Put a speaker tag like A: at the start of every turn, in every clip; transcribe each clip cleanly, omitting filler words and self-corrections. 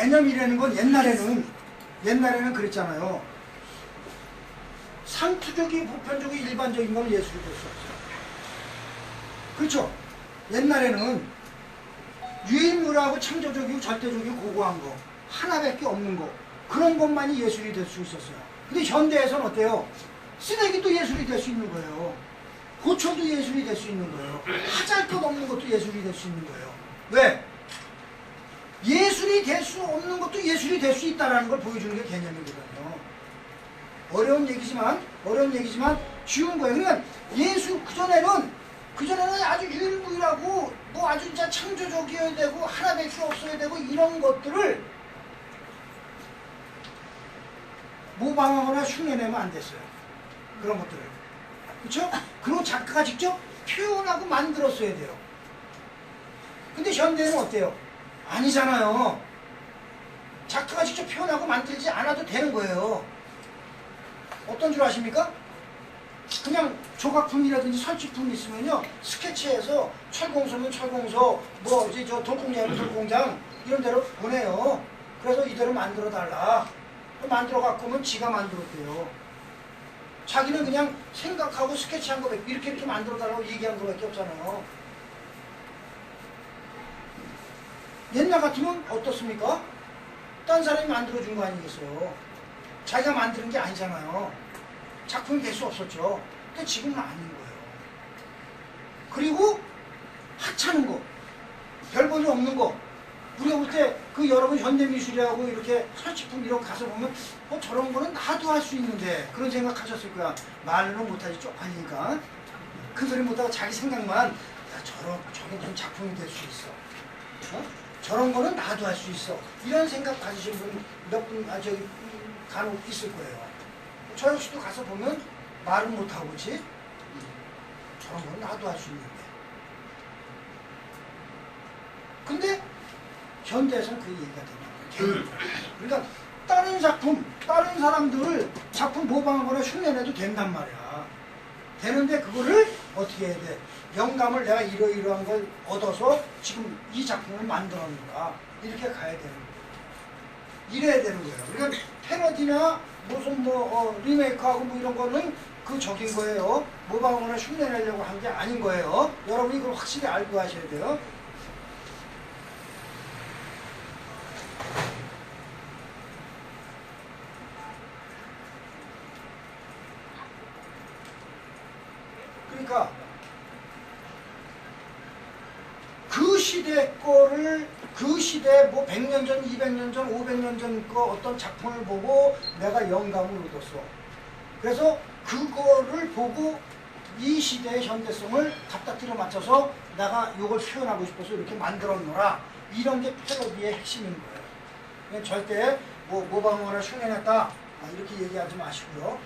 A: 개념이라는 건 옛날에는 그랬잖아요. 상투적이 보편적이 일반적인 건 예술이 될 수 없어요. 그렇죠? 옛날에는 유일무라고 창조적이고 절대적이고 고고한 거 하나밖에 없는 거 그런 것만이 예술이 될 수 있었어요. 근데 현대에서는 어때요? 쓰레기도 예술이 될 수 있는 거예요. 고쳐도 예술이 될 수 있는 거예요. 하잘 것 없는 것도 예술이 될 수 있는 거예요. 왜? 예술이 될 수 없는 것도 예술이 될 수 있다는 걸 보여주는 게 개념이거든요. 어려운 얘기지만 쉬운 거예요. 그러니까 예술 그전에는 아주 유일무이하고 뭐 아주 진짜 창조적이어야 되고 하나밖에 없어야 되고 이런 것들을 모방하거나 흉내내면 안 됐어요. 그런 것들을. 그렇죠? 그리고 작가가 직접 표현하고 만들었어야 돼요. 근데 현대는 어때요? 아니잖아요. 작가가 직접 표현하고 만들지 않아도 되는 거예요. 어떤 줄 아십니까? 그냥 조각품이라든지 설치품이 있으면요, 스케치해서 철공소면 철공소, 뭐 이제 저 돌공장이면 돌공장 이런 데로 보내요. 그래서 이대로 만들어 달라. 만들어 갖고 오면 지가 만들었대요. 자기는 그냥 생각하고 스케치한 거 이렇게 만들어 달라고 얘기한 거밖에 없잖아요. 옛날 같으면 어떻습니까? 딴 사람이 만들어준 거 아니겠어요? 자기가 만드는 게 아니잖아요. 작품이 될 수 없었죠. 근데 지금은 아닌 거예요. 그리고 하찮은 거, 별 볼일 없는 거. 우리가 볼 때 그 여러분 현대미술이라고 이렇게 설치품 이런 거 가서 보면 저런 거는 나도 할 수 있는데 그런 생각하셨을 거야. 말로는 못하지 쪽팔리니까. 큰 소리 못하고 자기 생각만 저게 무슨 작품이 될 수 있어. 저런 거는 나도 할 수 있어. 이런 생각 가지신 분 몇 분 간혹 있을 거예요. 저 역시도 가서 보면 말은 못하고 그렇지? 저런 건 나도 할 수 있는데. 근데 현대에서는 그 얘기가 되는 거예요. 그러니까 다른 사람들을 작품 모방하거나 흉내내도 된단 말이야. 되는데 그거를 어떻게 해야 돼? 영감을 내가 이러이러한 걸 얻어서 지금 이 작품을 만들었는가 이렇게 가야 되는 거예요. 이래야 되는 거예요. 그러니까 패러디나 무슨 리메이크하고 뭐 이런 거는 그 적인 거예요. 모방하거나 흉내내려고 한 게 아닌 거예요. 여러분이 그걸 확실히 알고 하셔야 돼요. 그러니까 그 시대 거를 그 시대 뭐 100년 전, 200년 전, 500년 전 거 어떤 작품을 보고 내가 영감을 얻었어. 그래서 그거를 보고 이 시대의 현대성을 갖다 틀어 맞춰서 내가 이걸 표현하고 싶어서 이렇게 만들었노라. 이런 게 패러디의 핵심인 거예요. 그러니까 절대 뭐 모방하거나 흉내냈다 이렇게 얘기하지 마시고요.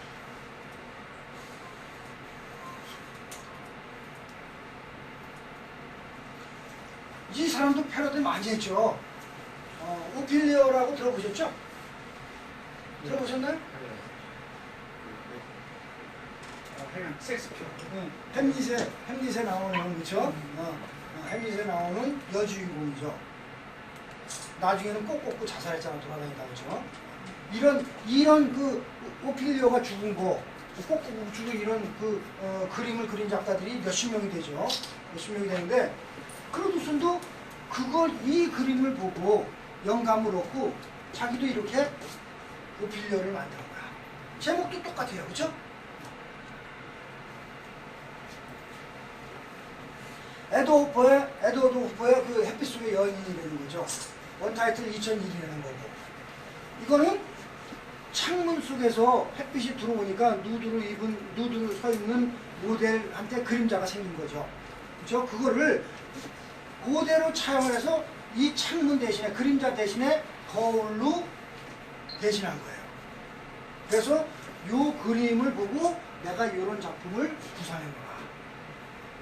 A: 이 사람도 패러디 많이 했죠. 오피리어라고 들어보셨죠? 네. 들어보셨나요?
B: 섹스표.
A: 햄릿에 나오는, 그쵸? 햄릿에 나오는 여주인공이죠. 나중에는 꼭 자살했잖아, 돌아다니다, 그쵸? 이런 그 오피리어가 죽은 거, 꼭 죽은 이런 그림을 그린 작가들이 몇십 명이 되죠. 몇십 명이 되는데, 크루두슨도 이 그림을 보고 영감을 얻고 자기도 이렇게 오피리어를 만든 거야. 제목도 똑같아요. 그쵸? 에드워드 호퍼의 그 햇빛 속의 여인이라는 거죠. 원타이틀 2001이라는 거고. 이거는 창문 속에서 햇빛이 들어오니까 누드를 서 있는 모델한테 그림자가 생긴 거죠. 그죠? 그거를 그대로 차용을 해서 이 창문 대신에 그림자 대신에 거울로 대신한 거예요. 그래서 요 그림을 보고 내가 이런 작품을 구상한 거야.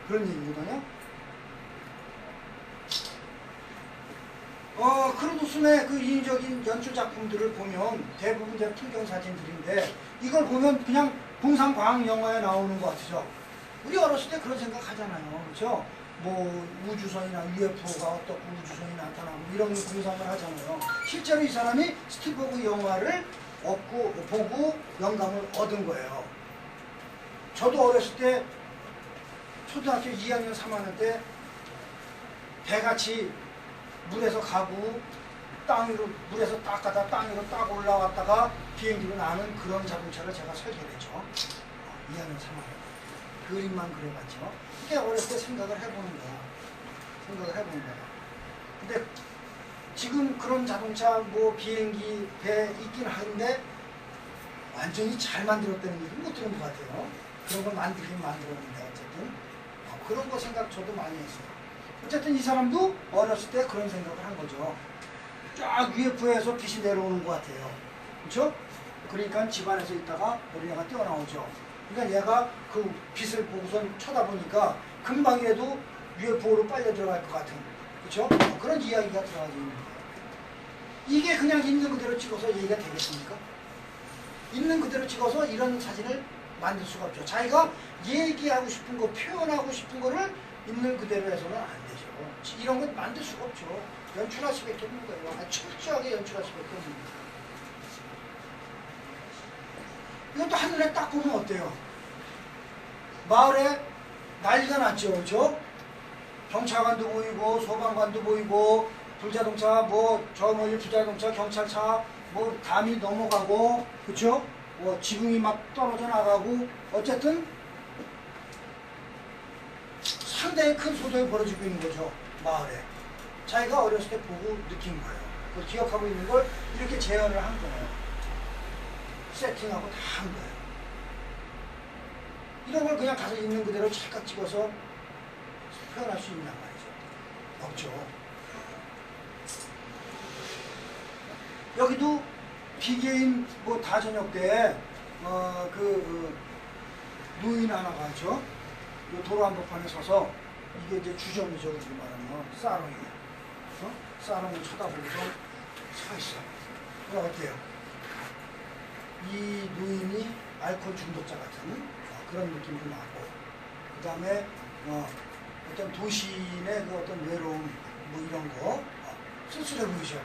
A: 그런 얘기거든요. 크루두슨의 그 인위적인 연출 작품들을 보면 대부분 다 풍경 사진들인데 이걸 보면 그냥 공상과학 영화에 나오는 것 같으죠. 우리 어렸을 때 그런 생각 하잖아요. 그렇죠? 뭐 우주선이나 UFO가 어떻고 우주선이 나타나고 이런 공상을 하잖아요. 실제로 이 사람이 스피버그 영화를 보고 영감을 얻은 거예요. 저도 어렸을 때 초등학교 2학년 3학년 때 배같이 물에서 가고 땅 위로 물에서 딱 가다 땅 위로 딱 올라왔다가 비행기로 나는 그런 자동차를 제가 설계했죠. 2학년 3학년 그림만 그려봤죠. 그게 어렸을 때 생각을 해보는 거야. 근데 지금 그런 자동차 뭐 비행기 배 있긴 한데 완전히 잘 만들었다는 얘기는 못 들은 것 같아요. 그런 걸 만들긴 만들었는데 어쨌든 그런 거 생각 저도 많이 했어요. 어쨌든 이 사람도 어렸을 때 그런 생각을 한 거죠. 쫙 UFO에서 빛이 내려오는 것 같아요. 그렇죠? 그러니까 집안에서 있다가 어린애가 뛰어나오죠. 그러니까 얘가 그 빛을 보고선 쳐다보니까 금방이라도 UFO로 빨려 들어갈 것 같은, 그렇죠? 그런 이야기가 들어가고 있는 거예요. 이게 그냥 있는 그대로 찍어서 얘기가 되겠습니까? 있는 그대로 찍어서 이런 사진을 만들 수가 없죠. 자기가 얘기하고 싶은 거, 표현하고 싶은 거를 있는 그대로 해서는 안 되죠. 이런 건 만들 수가 없죠. 연출할 수밖에 없는 거예요. 철저하게 연출할 수밖에 없는 거예요. 이것도 한눈에 딱 보면 어때요? 마을에 난리가 났죠. 그렇죠? 경찰관도 보이고 소방관도 보이고 불자동차 뭐 저 멀리 불자동차 경찰차 뭐 담이 넘어가고 그렇죠? 뭐 지붕이 막 떨어져 나가고 어쨌든 상당히 큰 소동이 벌어지고 있는 거죠. 마을에. 자기가 어렸을 때 보고 느낀 거예요. 그걸 기억하고 있는 걸 이렇게 재현을 한 거예요. 세팅하고 다 한 거예요. 이런 걸 그냥 가서 있는 그대로 찰칵 찍어서 표현할 수 있냔 말이죠. 없죠. 여기도 비개인 뭐 다저녁 때 노인 하나가 있죠. 도로 한복판에 서서 이게 이제 주점이죠. 우리 말하면 사롱이에요. 사롱을 쳐다보고서 서 있어. 그럼 어때요? 이 노인이 알코올 중독자 같은 그런 느낌도 나고, 그 다음에 어떤 도시인의 그 어떤 외로움 뭐 이런 거 쓸쓸해 보이죠.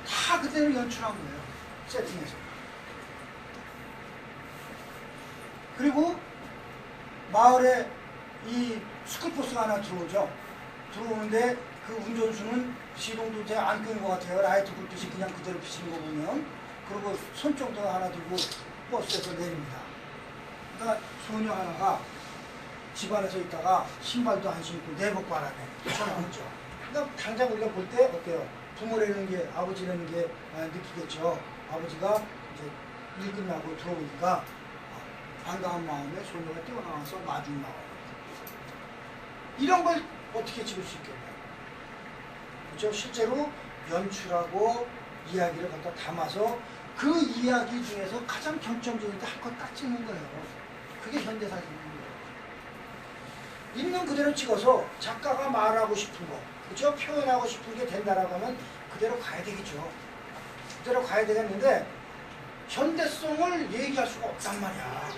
A: 다 그대로 연출한 거예요. 세팅에서. 그리고 마을에 이 스쿨버스가 하나 들어오죠. 들어오는데 그 운전수는 시동도 잘 안 끄는 것 같아요. 라이트 불빛이 그냥 그대로 비치는 거 보면. 그리고 손정도 하나 들고 버스에서 내립니다. 그러니까 소녀 하나가 집안에서 있다가 신발도 안 신고 내복 바람에 뛰쳐나오죠. 그러니까 당장 우리가 볼 때 어때요? 부모라는 게, 아버지라는 게 느끼겠죠. 아버지가 이제 일 끝나고 들어오니까 반가운 마음에 소녀가 뛰어나와서 마중 나와요. 이런 걸 어떻게 찍을 수 있겠나요? 그렇죠? 실제로 연출하고 이야기를 갖다 담아서 그 이야기 중에서 가장 결정적인 게 할 것 딱 찍는 거예요. 그게 현대사진입니다. 있는 그대로 찍어서 작가가 말하고 싶은 거, 그렇죠? 표현하고 싶은 게 된다라고 하면 그대로 가야 되겠죠. 그대로 가야 되겠는데 현대성을 얘기할 수가 없단 말이야.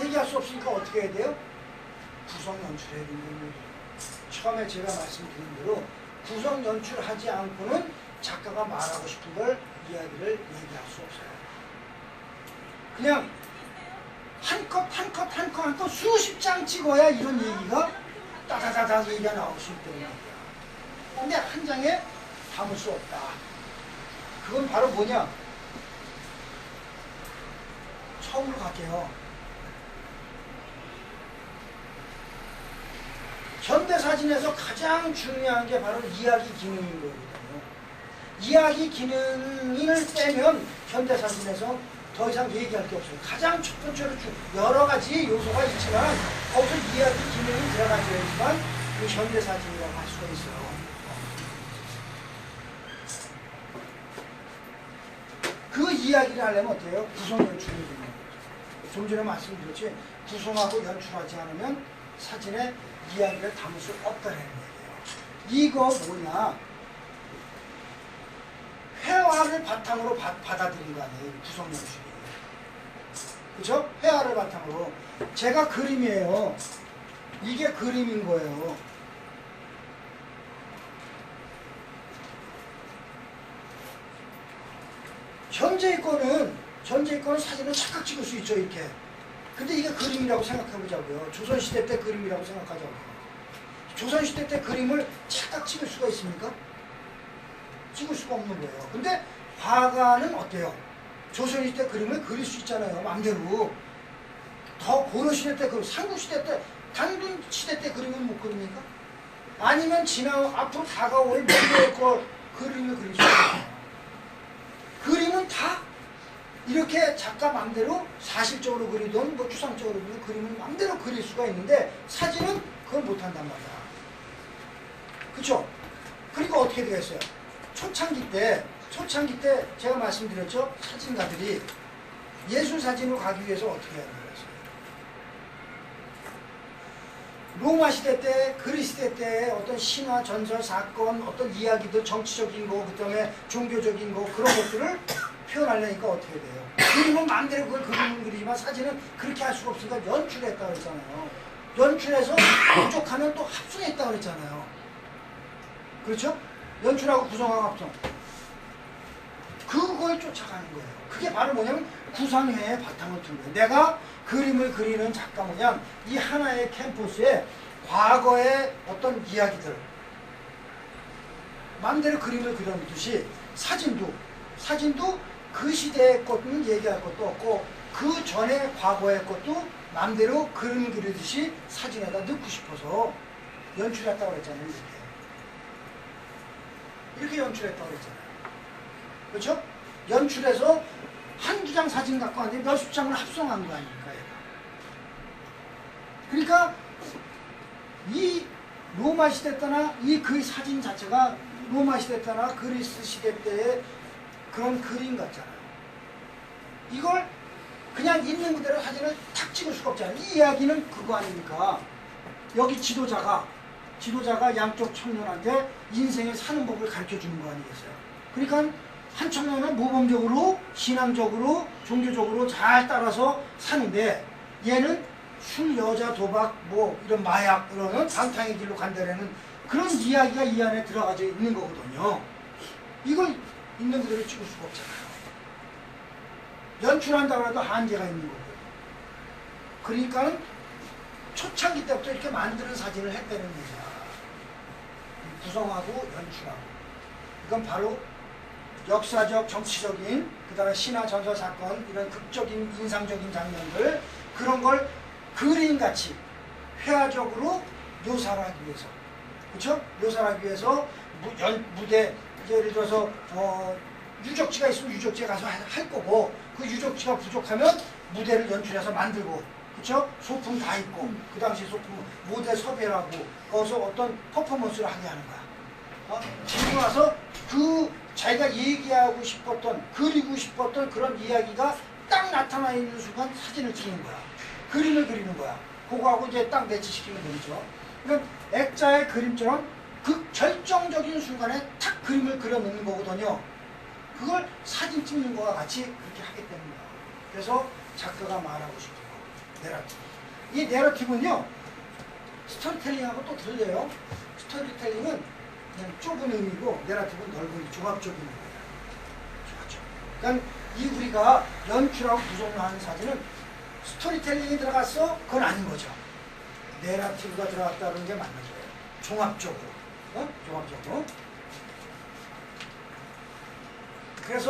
A: 얘기할 수 없으니까 어떻게 해야 돼요? 구성 연출해야 되는 거예요. 처음에 제가 말씀드린 대로 구성 연출하지 않고는 작가가 말하고 싶은 걸 이야기를 얘기할 수 없어요. 그냥 한 컷 수십 장 찍어야 이런 얘기가 따다다다 얘기가 나올 수 있다는 거야. 근데 한 장에 담을 수 없다. 그건 바로 뭐냐? 처음으로 갈게요. 현대사진에서 가장 중요한 게 바로 이야기 기능인 거거든요. 이야기 기능을 빼면 현대사진에서 더 이상 얘기할 게 없어요. 가장 첫 번째로 여러 가지 요소가 있지만 거기서 이야기 기능이 들어가줘야지만 이 현대사진이라고 할 수가 있어요. 그 이야기를 하려면 어때요? 구성 연출이 되는 거죠. 좀 전에 말씀드렸지, 구성하고 연출하지 않으면 사진에 이야기를 담을 수 없다는 얘기예요. 이거 뭐냐? 회화를 바탕으로 받아들인 거 아니에요. 구성 연출이. 그죠? 회화를 바탕으로. 제가 그림이에요. 이게 그림인 거예요. 현재의 거는 사진을 착각 찍을 수 있죠, 이렇게. 근데 이게 그림이라고 생각해보자고요. 조선시대 때 그림이라고 생각하자고요. 조선시대 때 그림을 착각 찍을 수가 있습니까? 찍을 수가 없는 거예요. 근데 화가는 어때요? 조선시대 그림을 그릴 수 있잖아요, 마음대로. 더 고려시대 때, 삼국시대 때, 단군시대 때 그림은 못 그립니까? 아니면 앞으로 다가올 미래의 그림을 그릴 수 있어요. 그림은 다 이렇게 작가 맘대로 사실적으로 그리든 뭐 추상적으로 그리든 그림은 맘대로 그릴 수가 있는데 사진은 그걸 못한단 말이야. 그쵸? 그러니까 어떻게 되겠어요? 초창기 때 제가 말씀드렸죠? 사진가들이 예술사진으로 가기 위해서 어떻게 해야 되겠어요? 로마 시대 때, 그리스 시대 때 어떤 신화, 전설, 사건, 어떤 이야기들, 정치적인 거, 그 다음에 종교적인 거, 그런 것들을 표현하려니까 어떻게 돼요? 그림은 마음대로 그걸 그림을 그리지만 사진은 그렇게 할 수가 없으니까 연출했다 그랬잖아요. 연출해서 부족하면 또 합성했다 그랬잖아요. 그렇죠? 연출하고 구성하고 합성. 그걸 쫓아가는 거예요. 그게 바로 뭐냐면 구상회의 바탕을 둔 거예요. 내가 그림을 그리는 작가 모양 이 하나의 캠퍼스에 과거의 어떤 이야기들 마음대로 그림을 그려놓듯이 사진도 그 시대의 것은 얘기할 것도 없고 그 전에 과거의 것도 마음대로 그림을 그리듯이 사진에다 넣고 싶어서 연출했다고 그랬잖아요. 이렇게 연출했다고 그랬잖아요. 그렇죠? 연출해서 한두 장 사진 갖고 왔는데 몇십 장을 합성한 거 아닙니까? 그러니까 이 로마 시대 때나 이 그 사진 자체가 로마 시대 때나 그리스 시대 때의 그런 그림 같잖아요. 이걸 그냥 있는 그대로 사진을 탁 찍을 수가 없잖아요. 이 이야기는 그거 아닙니까? 여기 지도자가 양쪽 청년한테 인생을 사는 법을 가르쳐주는 거 아니겠어요? 그러니까 한 청년은 모범적으로 신앙적으로 종교적으로 잘 따라서 사는데 얘는 술, 여자, 도박, 뭐 이런 마약 이런 방탕의 길로 간다라는 그런 이야기가 이 안에 들어가져 있는 거거든요. 이걸 있는 그대로 찍을 수가 없잖아요. 연출한다고 해도 한계가 있는 거고요. 그러니까 초창기 때부터 이렇게 만드는 사진을 했다는 거죠. 구성하고 연출하고. 이건 바로 역사적, 정치적인, 그 다음에 신화, 전설, 사건 이런 극적인, 인상적인 장면들 그런 걸 그림같이 회화적으로 묘사를 하기 위해서 그렇죠? 묘사를 하기 위해서 무대 예를 들어서 유적지가 있으면 유적지에 가서 할 거고 그 유적지가 부족하면 무대를 연출해서 만들고 그렇죠? 소품 다 있고 그 당시 소품 모델 섭외를 하고 거기서 어떤 퍼포먼스를 하게 하는 거야. 지금 와서 그 자기가 얘기하고 싶었던 그리고 싶었던 그런 이야기가 딱 나타나 있는 순간 사진을 찍는 거야. 그림을 그리는 거야. 그거하고 이제 딱 매치시키면 되죠. 그러니까 액자의 그림처럼 그 결정적인 순간에 탁 그림을 그려놓는 거거든요. 그걸 사진 찍는 거와 같이 그렇게 하기 때문이에요. 그래서 작가가 말하고 싶은 거, 내러티브. 이 내러티브는요, 스토리텔링하고 또 틀려요. 스토리텔링은 그냥 좁은 의미고, 내러티브는 넓은, 종합적인 의미예요. 종합적. 그러니까 이 우리가 연출하고 구성을 하는 사진은 스토리텔링이 들어갔어? 그건 아닌 거죠. 내러티브가 들어갔다는 게 맞는 거예요. 종합적으로. 종합적으로.